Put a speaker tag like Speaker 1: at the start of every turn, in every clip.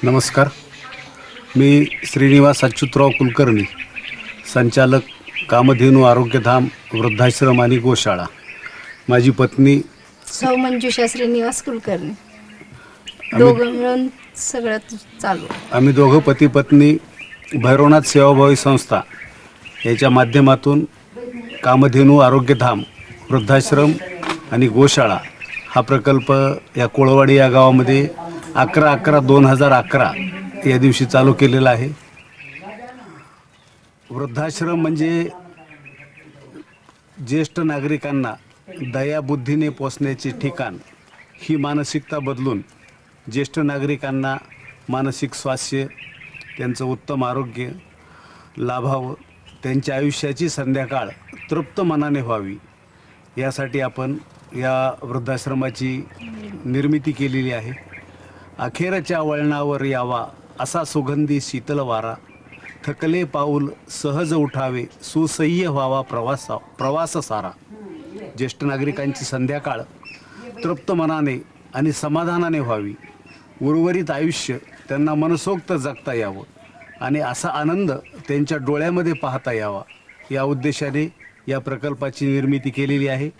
Speaker 1: नमस्कार. मी श्रीनिवास अच्युतराव कुलकर्णी, संचालक कामधेनू आरोग्यधाम वृद्धाश्रम आणि गोशाळा. माझी पत्नी
Speaker 2: सौ मंजुषा श्रीनिवास कुलकर्णी.
Speaker 1: आम्ही
Speaker 2: दोघं मिळून सगळं चालू.
Speaker 1: आम्ही दोघं पती पत्नी भैरवनाथ सेवाभावी संस्था याच्या माध्यमातून कामधेनू आरोग्यधाम वृद्धाश्रम आणि गोशाळा हा प्रकल्प या कोळवाडी या गावामध्ये 11/11/2011 या दिवशी चालू केलेला आहे. वृद्धाश्रम म्हणजे ज्येष्ठ नागरिकांना दयाबुद्धीने पोसण्याचे ठिकाण ही मानसिकता बदलून ज्येष्ठ नागरिकांना मानसिक स्वास्थ्य, त्यांचं उत्तम आरोग्य लाभावं, त्यांच्या आयुष्याची संध्याकाळ तृप्त मनाने व्हावी यासाठी आपण या वृद्धाश्रमाची निर्मिती केलेली आहे. अखेरच्या वळणावर यावा असा सुगंधी शीतल वारा, थकले पाऊल सहज उठावे, सुसह्य व्हावा प्रवास सारा. ज्येष्ठ नागरिकांची संध्याकाळ तृप्त मनाने आणि समाधानाने व्हावी, उर्वरित आयुष्य त्यांना मनसोक्त जगता यावं आणि असा आनंद त्यांच्या डोळ्यामध्ये पाहता यावा या उद्देशाने या प्रकल्पाची निर्मिती केलेली आहे.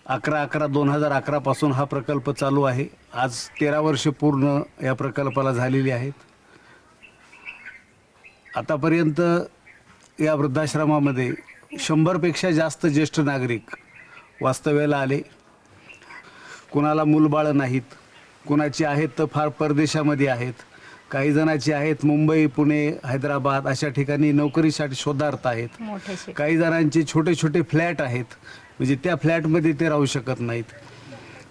Speaker 1: 11/11/2011 पासून हा प्रकल्प चालू आहे. आज 13 वर्ष पूर्ण या प्रकल्पाला झालेली आहेत. आतापर्यंत या वृद्धाश्रमामध्ये 100पेक्षा जास्त ज्येष्ठ नागरिक वास्तव्याला आले. कुणाला मूलबाळं नाहीत, कुणाची आहेत तर फार परदेशामध्ये आहेत, काही जणांची आहेत मुंबई, पुणे, हैदराबाद अशा ठिकाणी नोकरीसाठी शोधार्थ आहेत. काही जणांचे छोटे छोटे फ्लॅट आहेत, म्हणजे त्या फ्लॅटमध्ये ते राहू शकत नाहीत.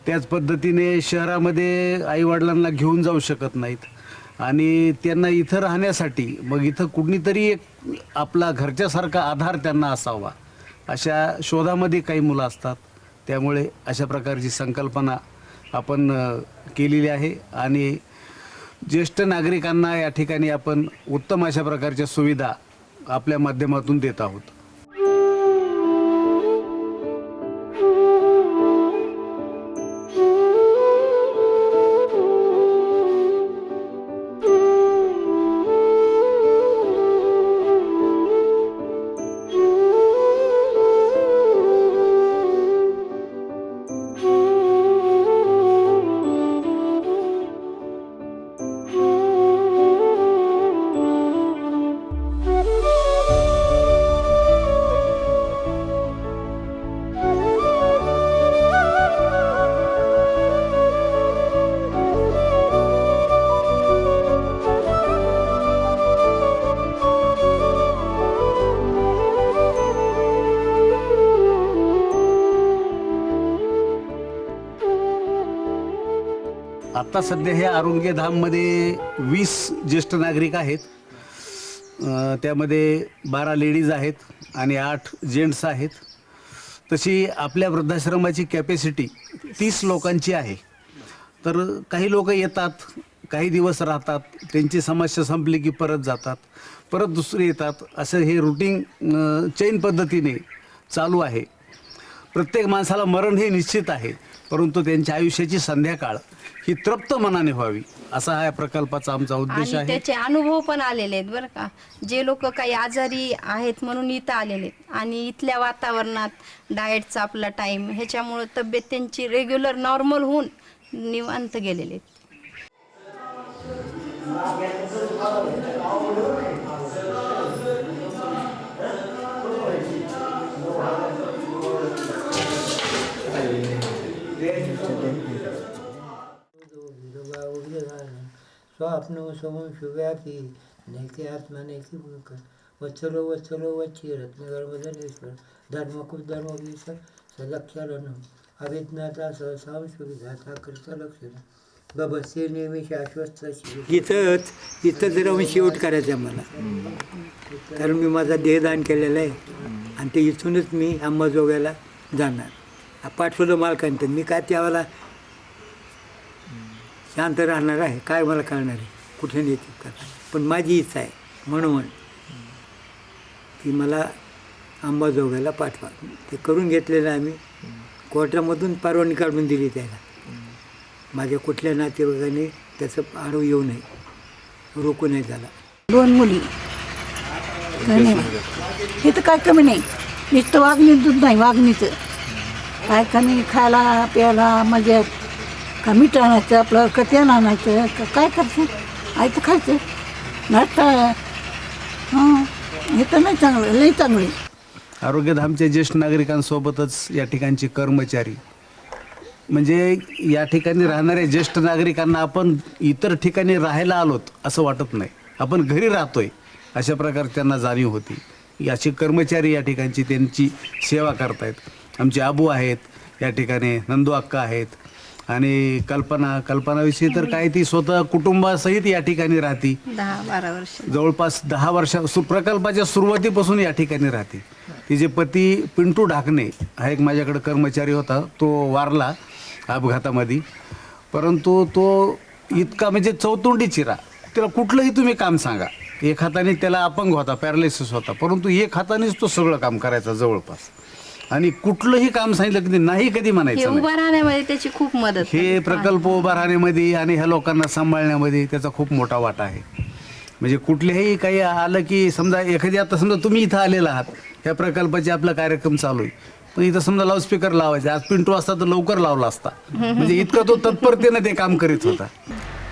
Speaker 1: त्याच पद्धतीने शहरामध्ये आईवडिलांना घेऊन जाऊ शकत नाहीत आणि त्यांना इथं राहण्यासाठी मग इथं कुणीतरी एक आपला घरच्यासारखा आधार त्यांना असावा अशा शोधामध्ये काही मुलं असतात. त्यामुळे अशा प्रकारची संकल्पना आपण केलेली आहे आणि ज्येष्ठ नागरिकांना या ठिकाणी आपण उत्तम अशा प्रकारच्या सुविधा आपल्या माध्यमातून देत आहोत. आत्ता सध्या हे आरोग्यधाममध्ये 20 ज्येष्ठ नागरिक आहेत. त्यामध्ये 12 लेडीज आहेत आणि 8 जेंट्स आहेत. तशी आपल्या वृद्धाश्रमाची कॅपॅसिटी 30 लोकांची आहे. तर काही लोक येतात, काही दिवस राहतात, त्यांची समस्या संपली की परत जातात, परत दुसरे येतात. असं हे रुटीन चैन पद्धतीने चालू आहे. प्रत्येक माणसाला मरण हे निश्चित आहे, परंतु त्यांच्या आयुष्याची संध्याकाळ ही तृप्त मनाने व्हावी असा हा प्रकल्पाचा आमचा उद्देश आहे.
Speaker 2: त्याचे अनुभव पण आलेले आहेत बरं का. जे लोक काही आजारी आहेत म्हणून इथं आलेले आहेत आणि इथल्या वातावरणात डाएटचा आपला टाईम ह्याच्यामुळं तब्येत त्यांची रेग्युलर नॉर्मल होऊन निवांत गेलेले आहेत.
Speaker 3: स्वप्न समून शुभ्यापी नैके आत्मा नैके भूक वत्सलो वत्सलो वच्ची रत्नगर्भधनेश्वर धर्मकुल धर्मवीर सदक्षरण अभिज्ञाता सहसांशुविधाता कृतलक्षण बबस्ते नेहमी शाश्वत.
Speaker 4: इथंच राहून शेवट करायचं आहे मला, कारण मी माझा देहदान केलेलं आहे आणि ते इथूनच मी अंबाजोगाईला जाणार. पाठवलं मालकांत मी काय त्यावेळेला शांत राहणार आहे, काय मला कळणार आहे कुठे नेते का. पण माझी इच्छा आहे म्हणून की मला अंबाजोगाईला पाठवा. ते करून घेतलेलं आहे आम्ही. कोर्टामधून परवानगी काढून दिली त्याला. माझ्या कुठल्या नातेवाईकाने त्याचं आडव येऊ नये रोखू नाही त्याला.
Speaker 5: 2 मुली नाही इथं काय कमी नाही. नुसतं वागणी दूध नाही वागणीचं काय कमी. खायला प्यायला मजा का मीठ आणायचं आपलं का तेल आणायचं का काय करायचं आयतं खायचं नाश्ता. हां इथं नाही चांगलं लई चांगलं.
Speaker 1: आरोग्यधामच्या ज्येष्ठ नागरिकांसोबतच या ठिकाणचे कर्मचारी म्हणजे या ठिकाणी राहणाऱ्या ज्येष्ठ नागरिकांना आपण इतर ठिकाणी राहायला आलोत असं वाटत नाही, आपण घरी राहतोय अशा प्रकारे त्यांना जाणीव होती. याचे कर्मचारी या ठिकाणची त्यांची सेवा करतायत. आमचे आबू आहेत या ठिकाणी, नंदू अक्का आहेत आणि कल्पनाविषयी तर काय ती स्वतः कुटुंबासहित या ठिकाणी राहती.
Speaker 2: 10-12 वर्ष
Speaker 1: जवळपास 10 वर्ष प्रकल्पाच्या सुरुवातीपासून या ठिकाणी राहते. तिचे पती पिंटू ढाकणे हा एक माझ्याकडे कर्मचारी होता, तो वारला अपघातामध्ये. परंतु तो इतका म्हणजे चौतोंडी चिरा, त्याला कुठलंही तुम्ही काम सांगा. एक हाताने त्याला अपंग होता, पॅरालिसिस होता, परंतु एक हातानेच तो सगळं काम करायचा जवळपास. आणि कुठलंही काम सांगितलं की नाही कधी
Speaker 2: हे
Speaker 1: म्हणायचं नाही.
Speaker 2: उभा राहण्यामध्ये त्याची खूप मदत
Speaker 1: हे
Speaker 2: झाली.
Speaker 1: प्रकल्प उभा राहण्यामध्ये आणि ह्या लोकांना सांभाळण्यामध्ये त्याचा खूप मोठा वाटा आहे. म्हणजे कुठल्याही काही आलं की समजा एखादी आता समजा तुम्ही इथं आलेला आहात, ह्या प्रकल्पाचे आपला कार्यक्रम चालू आहे, पण इथं समजा लाऊडस्पीकर लावायचा, आज पिंटू असता तर लवकर लावला असता. म्हणजे इतकं तो तत्परतेनं ते काम करीत होता.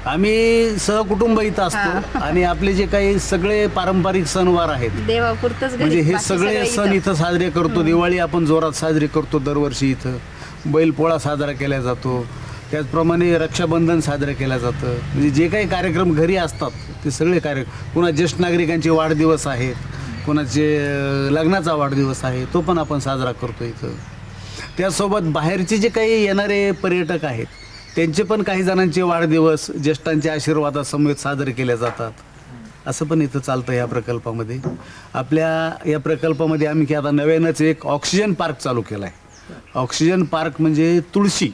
Speaker 1: आम्ही सहकुटुंब इथं असतो आणि आपले जे काही सगळे पारंपरिक सणवार आहेत
Speaker 2: देवापुरतच घरी,
Speaker 1: म्हणजे हे
Speaker 2: बाकी
Speaker 1: सगळे
Speaker 2: सगळं
Speaker 1: सण इथं साजरे करतो. दिवाळी आपण जोरात साजरी करतो दरवर्षी इथं. बैलपोळा साजरा केला जातो, त्याचप्रमाणे रक्षाबंधन साजरं केलं जातं. म्हणजे जे काही कार्यक्रम घरी असतात ते सगळे पुन्हा ज्येष्ठ नागरिकांचे वाढदिवस आहेत, कोणाचे लग्नाचा वाढदिवस आहे तो पण आपण साजरा करतो इथं. त्यासोबत बाहेरचे जे काही येणारे पर्यटक आहेत त्यांचे पण काही जणांचे वाढदिवस ज्येष्ठांच्या आशीर्वादासमवेत साजरे केले जातात. असं पण इथं चालतं या प्रकल्पामध्ये. आपल्या या प्रकल्पामध्ये आम्ही आता नव्यानंच एक ऑक्सिजन पार्क चालू केला आहे. ऑक्सिजन पार्क म्हणजे तुळशी,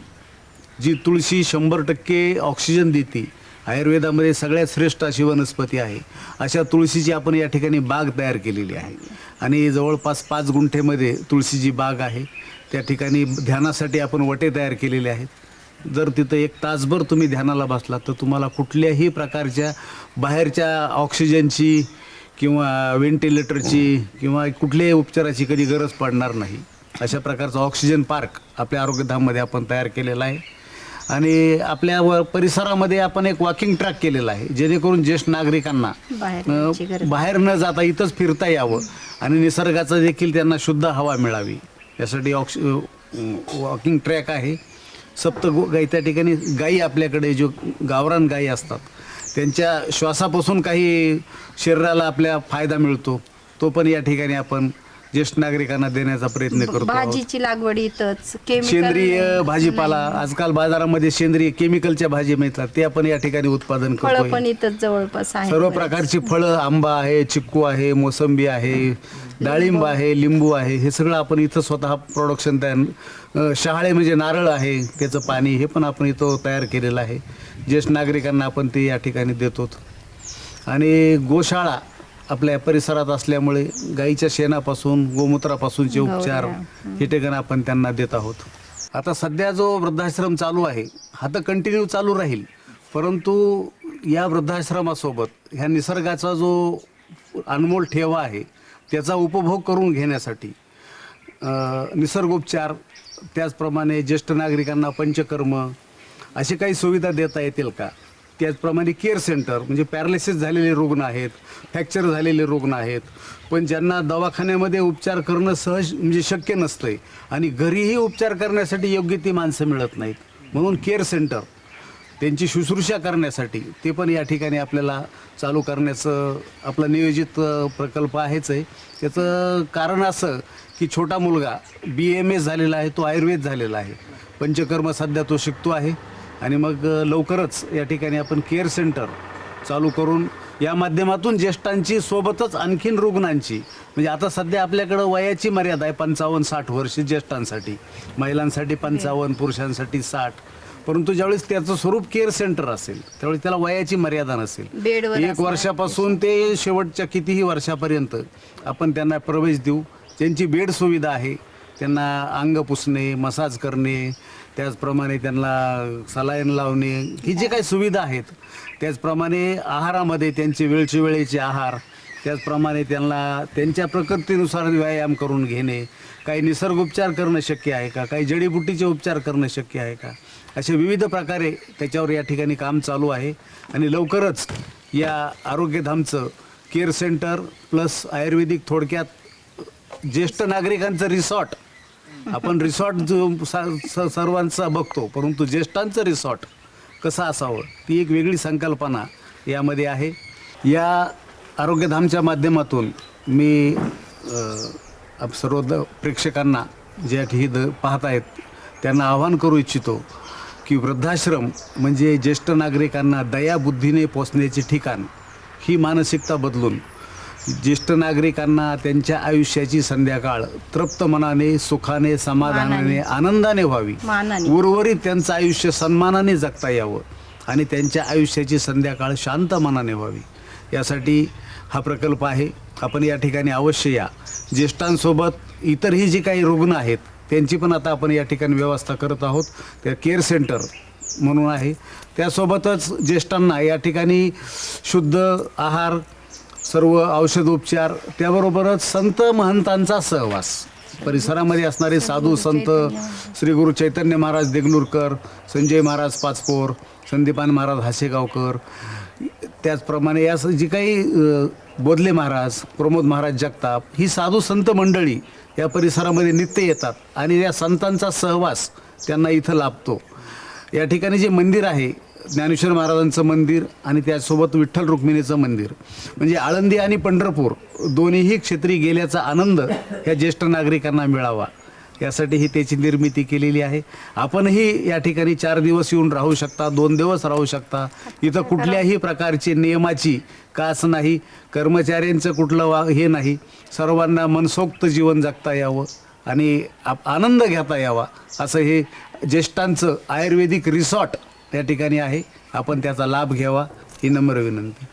Speaker 1: जी तुळशी 100% ऑक्सिजन देते, आयुर्वेदामध्ये सगळ्यात श्रेष्ठ अशी वनस्पती आहे, अशा तुळशीची आपण या ठिकाणी बाग तयार केलेली आहे. आणि जवळपास 5 गुंठेमध्ये तुळशीची बाग आहे. त्या ठिकाणी ध्यानासाठी आपण वटे तयार केलेले आहेत. जर तिथं 1 तासभर तुम्ही ध्यानाला बसलात तर तुम्हाला कुठल्याही प्रकारच्या बाहेरच्या ऑक्सिजनची किंवा व्हेंटिलेटरची किंवा कुठल्याही उपचाराची कधी गरज पडणार नाही. अशा प्रकारचा ऑक्सिजन पार्क आपल्या आरोग्यधाममध्ये आपण तयार केलेला आहे. आणि आपल्या परिसरामध्ये आपण एक वॉकिंग ट्रॅक केलेला आहे, जेणेकरून ज्येष्ठ नागरिकांना बाहेर न जाता इथंच फिरता यावं आणि निसर्गाचं देखील त्यांना शुद्ध हवा मिळावी यासाठी वॉकिंग ट्रॅक आहे. गाई त्या ठिकाणी गायी आपल्याकडे जो गावरान गायी असतात त्यांच्या श्वासापासून काही शरीराला आपल्या फायदा मिळतो, तो पण या ठिकाणी आपण ज्येष्ठ नागरिकांना देण्याचा प्रयत्न करतो.
Speaker 2: भाजीची लागवड इथंच,
Speaker 1: सेंद्रिय भाजीपाला आजकाल बाजारामध्ये सेंद्रिय केमिकलच्या भाजी मिळतात, ते आपण या ठिकाणी उत्पादन
Speaker 2: फळं
Speaker 1: करतो.
Speaker 2: पण इथंच जवळपास आहे.
Speaker 1: सर्व प्रकारची फळं, आंबा आहे, चिक्कू आहे, मोसंबी आहे, डाळिंब आहे, लिंबू आहे, हे सगळं आपण इथं स्वतः प्रोडक्शन तयार. शहाळे म्हणजे नारळ आहे, त्याचं पाणी हे पण आपण इथं तयार केलेलं आहे. ज्येष्ठ नागरिकांना आपण ते या ठिकाणी देतो. आणि गोशाळा आपल्या परिसरात असल्यामुळे गाईच्या शेणापासून गोमूत्रापासूनचे उपचार हे ठिकाणी आपण त्यांना देत आहोत. आता सध्या जो वृद्धाश्रम चालू आहे हा तर कंटिन्यू चालू राहील, परंतु या वृद्धाश्रमासोबत ह्या निसर्गाचा जो अनमोल ठेवा आहे त्याचा उपभोग करून घेण्यासाठी निसर्गोपचार, त्याचप्रमाणे ज्येष्ठ नागरिकांना पंचकर्म अशी काही सुविधा देता येतील का. त्याचप्रमाणे केअर सेंटर म्हणजे पॅरालिसिस झालेले रुग्ण आहेत, फ्रॅक्चर झालेले रुग्ण आहेत, पण ज्यांना दवाखान्यामध्ये उपचार करणं सहज म्हणजे शक्य नसतं आहे आणि घरीही उपचार करण्यासाठी योग्य ती माणसं मिळत नाहीत, म्हणून केअर सेंटर त्यांची शुश्रूषा करण्यासाठी ते पण या ठिकाणी आपल्याला चालू करण्याचं आपला नियोजित प्रकल्प आहेच आहे. त्याचं कारण असं की छोटा मुलगा BMS झालेला आहे, तो आयुर्वेद झालेला आहे, पंचकर्म सध्या तो शिकतो आहे आणि मग लवकरच या ठिकाणी आपण केअर सेंटर चालू करून या माध्यमातून ज्येष्ठांची सोबतच आणखीन रुग्णांची, म्हणजे आता सध्या आपल्याकडं वयाची मर्यादा आहे 55-60 वर्ष ज्येष्ठांसाठी, महिलांसाठी 55, पुरुषांसाठी 60, परंतु ज्यावेळेस त्याचं स्वरूप केअर सेंटर असेल त्यावेळेस त्याला वयाची मर्यादा नसेल. 1 वर्षापासून ते शेवटच्या कितीही वर्षापर्यंत आपण त्यांना प्रवेश देऊ. त्यांची बेड सुविधा आहे, त्यांना अंग पुसणे, मसाज करणे, त्याचप्रमाणे त्यांना सलाईन लावणे, ही जी काही सुविधा आहेत, त्याचप्रमाणे आहारामध्ये त्यांचे वेळचे वेळेचे आहार, त्याचप्रमाणे त्यांना त्यांच्या प्रकृतीनुसार व्यायाम करून घेणे, काही निसर्गोपचार करणं शक्य आहे का, काही जडीबुटीचे उपचार करणं शक्य आहे का, असे विविध प्रकारे त्याच्यावर या ठिकाणी काम चालू आहे. आणि लवकरच या आरोग्यधामचं केअर सेंटर प्लस आयुर्वेदिक, थोडक्यात ज्येष्ठ नागरिकांचं रिसॉर्ट, आपण रिसॉर्ट जो सर्वांचा बघतो, परंतु ज्येष्ठांचं रिसॉर्ट कसं असावं ती एक वेगळी संकल्पना यामध्ये आहे. या आरोग्यधामच्या माध्यमातून मी सर्व प्रेक्षकांना ज्या ठिकाणी पाहत आहेत त्यांना आवाहन करू इच्छितो की वृद्धाश्रम म्हणजे ज्येष्ठ नागरिकांना दयाबुद्धीने पोचण्याचे ठिकाण, ही मानसिकता बदलून ज्येष्ठ नागरिकांना त्यांच्या आयुष्याची संध्याकाळ तृप्त मनाने, सुखाने, समाधानाने, आनंदाने व्हावी,
Speaker 2: मानाने.
Speaker 1: उर्वरित त्यांचं आयुष्य सन्मानाने जगता यावं आणि त्यांच्या आयुष्याची संध्याकाळ शांत मनाने व्हावी, यासाठी हा प्रकल्प आहे. आपण या ठिकाणी अवश्य या. ज्येष्ठांसोबत इतरही जे काही रुग्ण आहेत त्यांची पण आता आपण या ठिकाणी व्यवस्था करत आहोत. त्या केअर सेंटर म्हणून आहे. त्यासोबतच ज्येष्ठांना या ठिकाणी शुद्ध आहार, सर्व औषधोपचार, त्याबरोबरच संत महंतांचा सहवास, परिसरामध्ये असणारे साधू संत, श्री गुरु चैतन्य महाराज देगलूरकर, संजय महाराज पाचपोर, संदीपान महाराज हासेगावकर, त्याचप्रमाणे या जी काही बोधले महाराज, प्रमोद महाराज जगताप, ही साधू संत मंडळी या परिसरामध्ये नित्य येतात आणि या संतांचा सहवास त्यांना इथं लाभतो. या ठिकाणी जे मंदिर आहे, ज्ञानेश्वर महाराजांचं मंदिर आणि त्यासोबत विठ्ठल रुक्मिणीचं मंदिर, म्हणजे आळंदी आणि पंढरपूर दोन्हीही क्षेत्री गेल्याचा आनंद या ज्येष्ठ नागरिकांना मिळावा, यासाठी ही त्याची निर्मिती केलेली आहे. आपणही या ठिकाणी 4 दिवस येऊन राहू शकता, 2 दिवस राहू शकता. इथं कुठल्याही प्रकारची नियमाची कास नाही, कर्मचाऱ्यांचं कुठलं हे नाही. सर्वांना मनसोक्त जीवन जगता यावं आणि आनंद घेता यावा, असं हे ज्येष्ठांचं आयुर्वेदिक रिसॉर्ट या ठिकाणी आहे. आपण त्याचा लाभ घ्यावा ही नम्र विनंती.